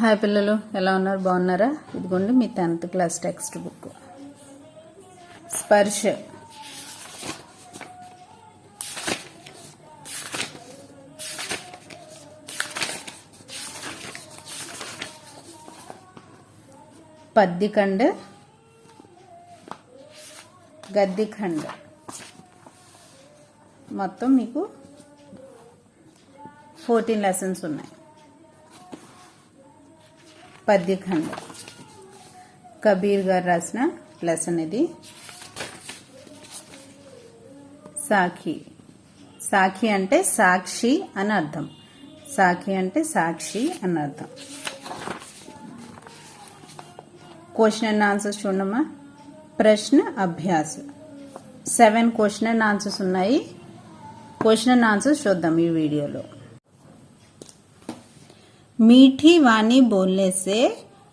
Hi పిల్లలు, ఎలా ఉన్నారు? బాగున్నారా? ఇదిగోండి మీ 10th క్లాస్ టెక్స్ట్ బుక్. స్పర్శ. పద్యఖండ్, గద్యఖండ్. మొత్తం మీకు 14 లెసన్స్ ఉన్నాయి. పద్యఖండ్ కబీర్ గారు రాసిన లెసన్ ఇది. సాఖి. సాఖి అంటే సాక్షి అని అర్థం. సాఖి అంటే సాక్షి అని అర్థం. క్వశ్చన్ అండ్ ఆన్సర్స్ చూడమ్మా. ప్రశ్న అభ్యాస్. 7 క్వశ్చన్ అండ్ ఆన్సర్స్ ఉన్నాయి. క్వశ్చన్ అండ్ ఆన్సర్స్ చూద్దాం ఈ వీడియోలో. मीठी वाणी बोलने से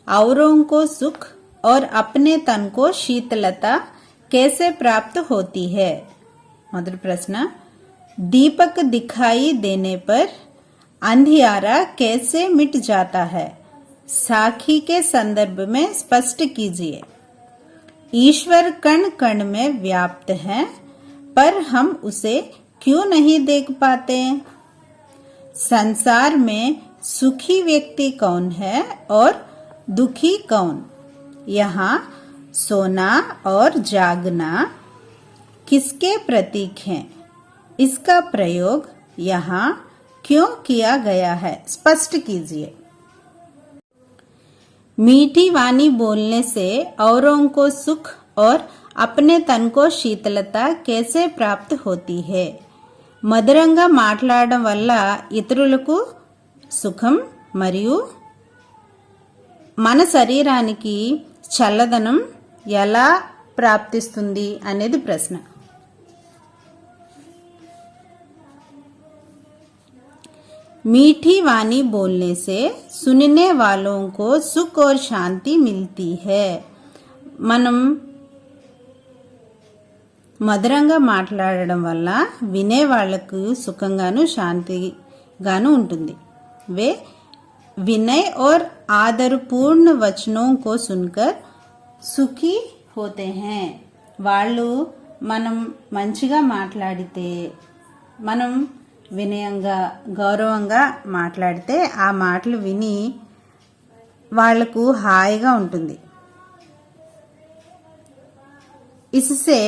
औरों को सुख और अपने तन को शीतलता कैसे प्राप्त होती है? मोदल प्रश्न. दीपक दिखाई देने पर अंधियारा कैसे मिट जाता है? साखी के संदर्भ में स्पष्ट कीजिए. ईश्वर कण कण में व्याप्त है, पर हम उसे क्यों नहीं देख पाते? संसार में सुखी व्यक्ति कौन है और दुखी कौन? यहाँ सोना और जागना किसके प्रतीक हैं? इसका प्रयोग यहाँ क्यों किया गया है? स्पष्ट कीजिए. मीठी वाणी बोलने से औरों को सुख और अपने तन को शीतलता कैसे प्राप्त होती है? మధురంగా మాట్లాడడం వల్ల ఇతరులకు సుఖం మరియు మన శరీరానికి చల్లదనం ఎలా ప్రాప్తిస్తుంది అనేది ప్రశ్న. मीठी वाणी बोलने से सुनने वालों को सुख और शांति मिलती है. మనం మధురంగా మాట్లాడడం వల్ల వినే వాళ్లకు సుఖంగాను శాంతిగాను ఉంటుంది. वे विनय और आदरपूर्ण वचनों को सुनकर सुखी होते हैं. వాళ్ళు మనం మంచిగా మాట్లాడితే, మనం వినయంగా గౌరవంగా మాట్లాడితే ఆ మాటలు విని వాళ్లకు హాయిగా ఉంటుంది. इससे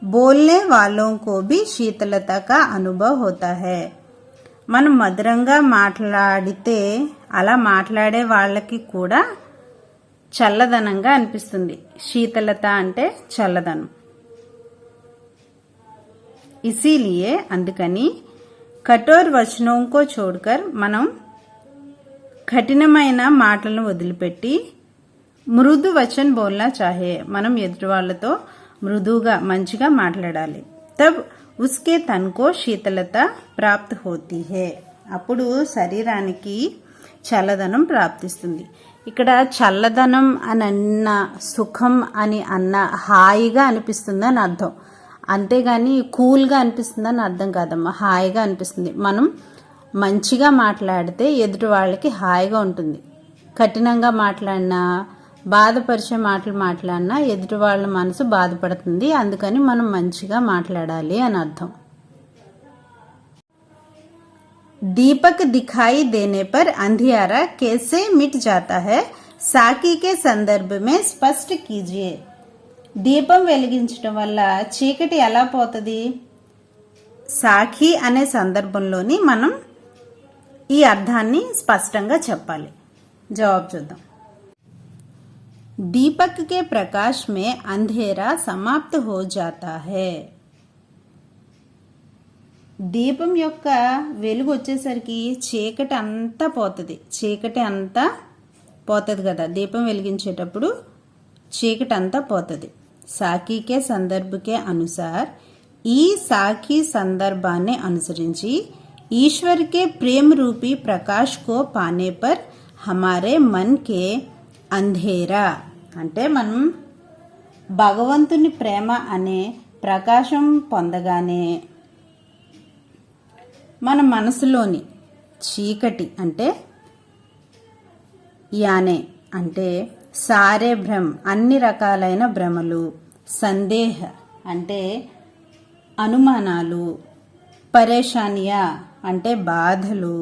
बोलने वालों को भी शीतलता का अनुभव होता है. మనం మధురంగా మాట్లాడితే అలా మాట్లాడే వాళ్ళకి కూడా చల్లదనంగా అనిపిస్తుంది. శీతలత అంటే చల్లదనం. ఇసీలియే అందుకని కఠోర్ వచనోం కో చోడ్కర్ మనం కఠినమైన మాటలను వదిలిపెట్టి మృదు వచన్ బోల్నా చాహే మనం ఎదుటి వాళ్ళతో మృదువుగా మంచిగా మాట్లాడాలి. తబ్ उसके तन को शीतलता प्राप्त होती है. అప్పుడు శరీరానికి చల్లదనం ప్రాప్తిస్తుంది. ఇక్కడ చల్లదనం అని అన్న, సుఖం అని అన్న, హాయిగా అనిపిస్తుంది అని అర్థం. అంతేగాని కూల్గా అనిపిస్తుంది అని అర్థం కాదమ్మా. హాయిగా అనిపిస్తుంది. మనం మంచిగా మాట్లాడితే ఎదుటి వాళ్ళకి హాయిగా ఉంటుంది. కఠినంగా మాట్లాడినా, బాధపరిచే మాటలు మాట్లాడినా ఎదుటి వాళ్ళ మనసు బాధపడుతుంది. అందుకని మనం మంచిగా మాట్లాడాలి అని అర్థం. दीपक दिखाई देने पर अंधियारा कैसे मिट जाता है? साकी के संदर्भ में स्पष्ट कीजिए. దీపం వెలిగించడం వల్ల చీకటి ఎలా పోతుంది? సాఖి అనే సందర్భంలోని మనం ఈ అర్థాన్ని స్పష్టంగా చెప్పాలి. జవాబు చూద్దాం. दीपक के प्रकाश में अंधेरा समाप्त हो जाता है. దీపం యొక్క వెలుగు వచ్చేసరికి చీకటి అంతా పోతుంది. చీకటి అంతా పోతుంది కదా, దీపం వెలిగించేటప్పుడు చీకటి అంతా పోతుంది. సాఖీ కే సందర్భ కే అనుసార్, ఈ సాఖీ సందర్భాన్ని అనుసరించి ఈశ్వర్ కే ప్రేమ రూపీ ప్రకాష్ కో పానే పర్ హమారే మన్ కే అంధేరా అంటే మనం భగవంతుని ప్రేమ అనే ప్రకాశం పొందగానే మన మనసులోని చీకటి అంటే యానే అంటే సారే భ్రమ్ అన్ని రకాలైన భ్రమలు, సందేహ అంటే అనుమానాలు, పరేషానియా అంటే బాధలు,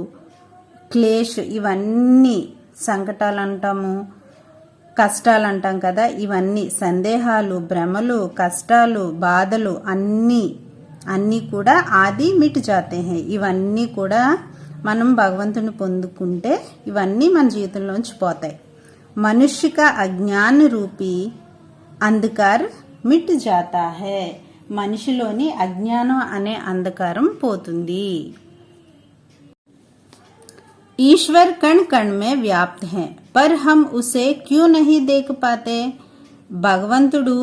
క్లేష్ ఇవన్నీ సంకటాలు అంటాము, కష్టాలు అంటాం కదా, ఇవన్నీ సందేహాలు, భ్రమలు, కష్టాలు, బాధలు అన్నీ కూడా ఆది మిట్ జాతే హై. ఇవన్నీ కూడా మనం భగవంతుని పొందుకుంటే ఇవన్నీ మన జీవితంలోంచి పోతాయి. మనుష్య కా అజ్ఞాన రూపీ అంధకార్ మిట్ జాతా హై. మనిషిలోని అజ్ఞానం అనే అంధకారం పోతుంది. ईश्वर कण कण में व्याप्त है पर हम उसे क्यों नहीं देख पाते. భగవంతుడు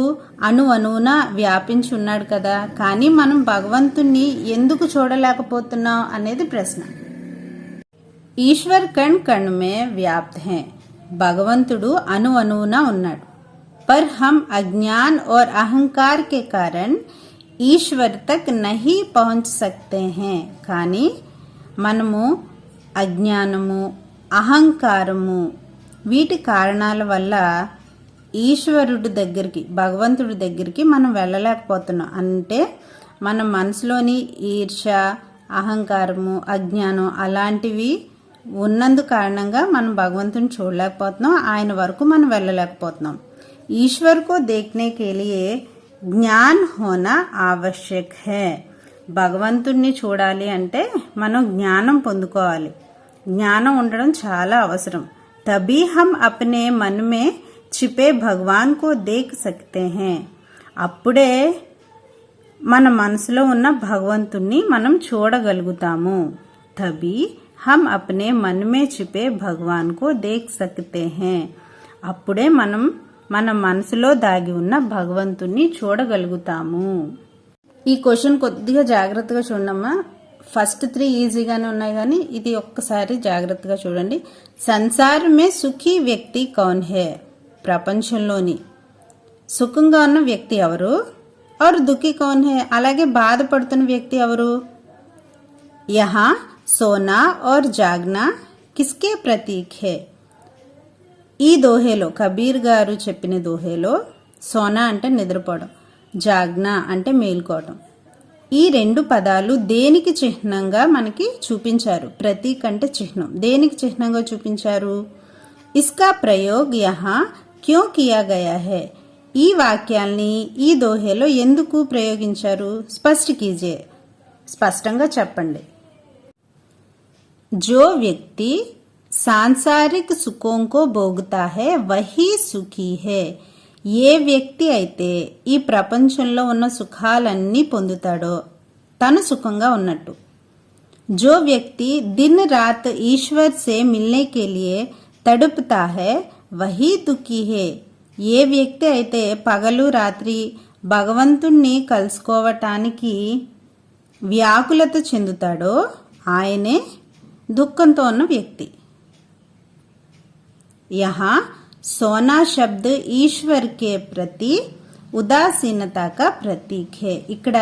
అణువణువున వ్యాపించి ఉన్నాడు కదా, కానీ మనం భగవంతుణ్ణి ఎందుకు చూడలేకపోతున్నాం అనేది ప్రశ్న. ఈశ్వర్ కణ్ కణ్ మే వ్యాప్త హై. భగవంతుడు అణువణువున ఉన్నాడు. पर हम अज्ञान और अहंकार के कारण ईश्वर तक नहीं पहुंच सकते हैं. కానీ మనము అజ్ఞానము, అహంకారము వీటి కారణాల వల్ల ఈశ్వరుడి దగ్గరికి, భగవంతుడి దగ్గరికి మనం వెళ్ళలేకపోతున్నాం. అంటే మన మనసులోని ఈర్ష, అహంకారము, అజ్ఞానం అలాంటివి ఉన్నందు కారణంగా మనం భగవంతుని చూడలేకపోతున్నాం, ఆయన వరకు మనం వెళ్ళలేకపోతున్నాం. ఈశ్వర్ కో దేఖ్నే కే లియే జ్ఞాన్ హోనా ఆవశ్యక్ హై. భగవంతుణ్ణి చూడాలి అంటే మనం జ్ఞానం పొందుకోవాలి. జ్ఞానం ఉండడం చాలా అవసరం. తబీ హమ్ అప్నే మన్ మే छिपे భగవాన్ కో దేఖ్ సక్తే హై. అప్పుడే మన మనసులో ఉన్న భగవంతుణ్ణి మనం చూడగలుగుతాము. తబీ హమ్ అప్నే మన్ మే छिपे భగవాన్ కో దేఖ్ సక్తే హై. అప్పుడే మనం మన మనసులో దాగి ఉన్న భగవంతుణ్ణి చూడగలుగుతాము. ఈ క్వశ్చన్ కొద్దిగా జాగ్రత్తగా చూడమ్మా. ఫస్ట్ 3 ఈజీగానే ఉన్నాయి, కానీ ఇది ఒక్కసారి జాగ్రత్తగా చూడండి. సంసార్ మే సుఖీ వ్యక్తి కౌన్ హై. ప్రపంచంలోని సుఖంగా ఉన్న వ్యక్తి ఎవరు? और दुखी कौन है. అలాగే బాధపడుతున్న వ్యక్తి ఎవరు? యహా సోనా और జాగ్నా కిస్కే ప్రతీక్ హై. ఈ దోహేలో కబీర్ గారు చెప్పిన దోహేలో సోనా అంటే నిద్రపోవడం, జాగ్నా అంటే మేల్కోవడం. ఈ 2 పదాలు దేనికి చిహ్నంగా మనకి చూపించారు? ప్రతీక్ అంటే చిహ్నం. దేనికి చిహ్నంగా చూపించారు? Iska ప్రయోగ్ యహా quo Kia Gaya high. ఈ వాక్యాల్ని ఈ దోహేలో ఎందుకు ప్రయోగించారు? స్పష్ట కీజియే, స్పష్టంగా చెప్పండి. జో వ్యక్తి సాంసారిక సుఖం కో భోగుతా హై వహీ సుఖీ హై. ఏ వ్యక్తి అయితే ఈ ప్రపంచంలో ఉన్న సుఖాలన్నీ పొందుతాడో తను సుఖంగా ఉన్నట్టు. జో వ్యక్తి దిన్ రాత్ ఈశ్వర్ సే మిల్నే కే లియే తడుపుతా హై వహీ దుఃఖీ హై. ఏ వ్యక్తి అయితే పగలు రాత్రి భగవంతుణ్ణి కలుసుకోవటానికి వ్యాకులత చెందుతాడో ఆయనే దుఃఖంతో ఉన్న వ్యక్తి. యహా सोना शब्द ఈశ్వర్ కే ప్రతి ఉదాసీనత కా ప్రతీక్ హై. ఇక్కడ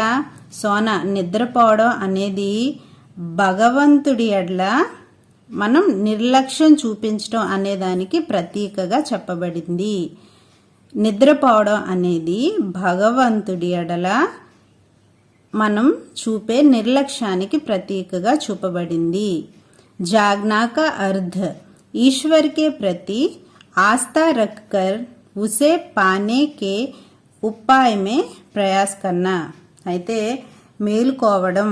సోనా నిద్రపోవడం అనేది భగవంతుడి ఎడల మనం నిర్లక్ష్యం చూపించడం అనేదానికి ప్రతీకగా చెప్పబడింది. నిద్రపోవడం అనేది భగవంతుడి ఎడల మనం చూపే నిర్లక్ష్యానికి ప్రతీకగా చూపబడింది. జాగ్నా కా అర్థ్ ఈశ్వర్ కే ప్రతి आस्था रखकर उसे पाने के उपाय में प्रयास करना. అయితే మేలుకోవడం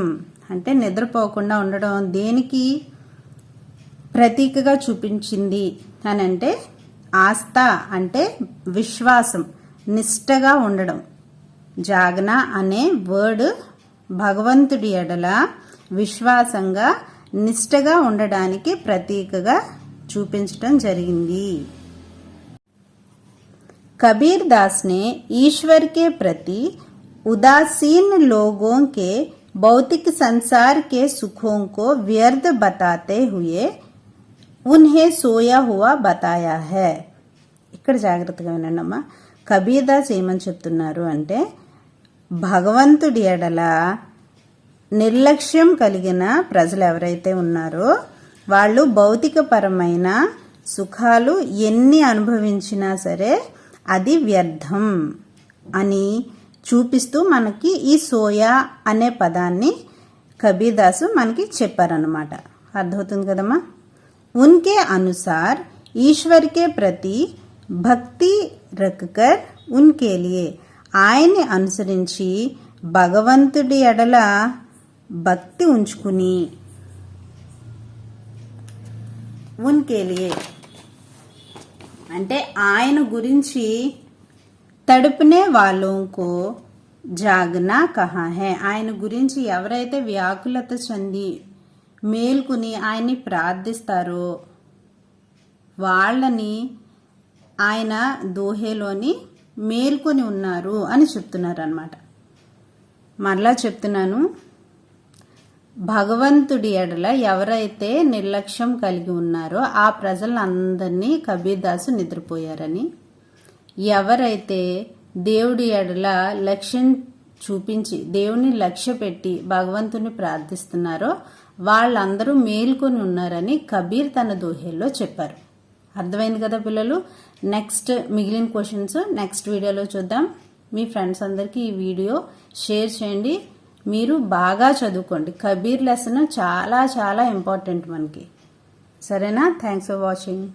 అంటే నిద్రపోకుండా ఉండడం దేనికి ప్రతీకగా చూపించింది అని అంటే ఆస్థ అంటే విశ్వాసం, నిష్టగా ఉండడం. జాగన అనే వర్డ్ భగవంతుడి ఎడల విశ్వాసంగా నిష్టగా ఉండడానికి ప్రతీకగా చూపించడం జరిగింది. कबीर दास ने ईश्वर के प्रति उदासीन लोगों के भौतिक संसार के सुखों को व्यर्थ बताते हुए उन्हें सोया हुआ बताया है. ఇక్కడ జాగ్రత్తగా వినండమ్మా. కబీర్ దాస్ ఏమని చెప్తున్నారు అంటే భగవంతుడి ఎడల నిర్లక్ష్యం కలిగిన ప్రజలు ఎవరైతే ఉన్నారో వాళ్ళు భౌతికపరమైన సుఖాలు ఎన్ని అనుభవించినా సరే అది వ్యర్థం అని చూపిస్తూ మనకి ఈ సోయా అనే పదాన్ని కబీర్ దాసు మనకి చెప్పారన్నమాట. అర్థమవుతుంది కదమ్మా. ఉన్కే అనుసార్ ఈశ్వర్ కే ప్రతి భక్తి రఖకర్ ఉన్కే లియే, ఆయన్ని అనుసరించి భగవంతుడి ఎడల భక్తి ఉంచుకుని ఉన్కే లియే అంటే ఆయన గురించి తడుపునే వాళ్ళంకో జాగనా కహా హై, ఆయన గురించి ఎవరైతే వ్యాకులత చెంది మేల్కుని ఆయన్ని ప్రార్థిస్తారో వాళ్ళని ఆయన దోహేలోని మేల్కొని ఉన్నారు అని చెప్తున్నారు అన్నమాట. మరలా చెప్తున్నాను, భగవంతుడి ఎడల ఎవరైతే నిర్లక్ష్యం కలిగి ఉన్నారో ఆ ప్రజలందరినీ కబీర్ దాసు నిద్రపోయారని, ఎవరైతే దేవుడి ఎడల లక్ష్యం చూపించి దేవుని లక్ష్య పెట్టి భగవంతుని ప్రార్థిస్తున్నారో వాళ్ళందరూ మేల్కొని ఉన్నారని కబీర్ తన దోహేల్లో చెప్పారు. అర్థమైంది కదా పిల్లలు. నెక్స్ట్ మిగిలిన క్వశ్చన్స్ నెక్స్ట్ వీడియోలో చూద్దాం. మీ ఫ్రెండ్స్ అందరికీ ఈ వీడియో షేర్ చేయండి. మీరు బాగా చదువుకోండి. కబీర్ లెసన్ చాలా చాలా ఇంపార్టెంట్ మనకి. సరేనా? Thanks for watching.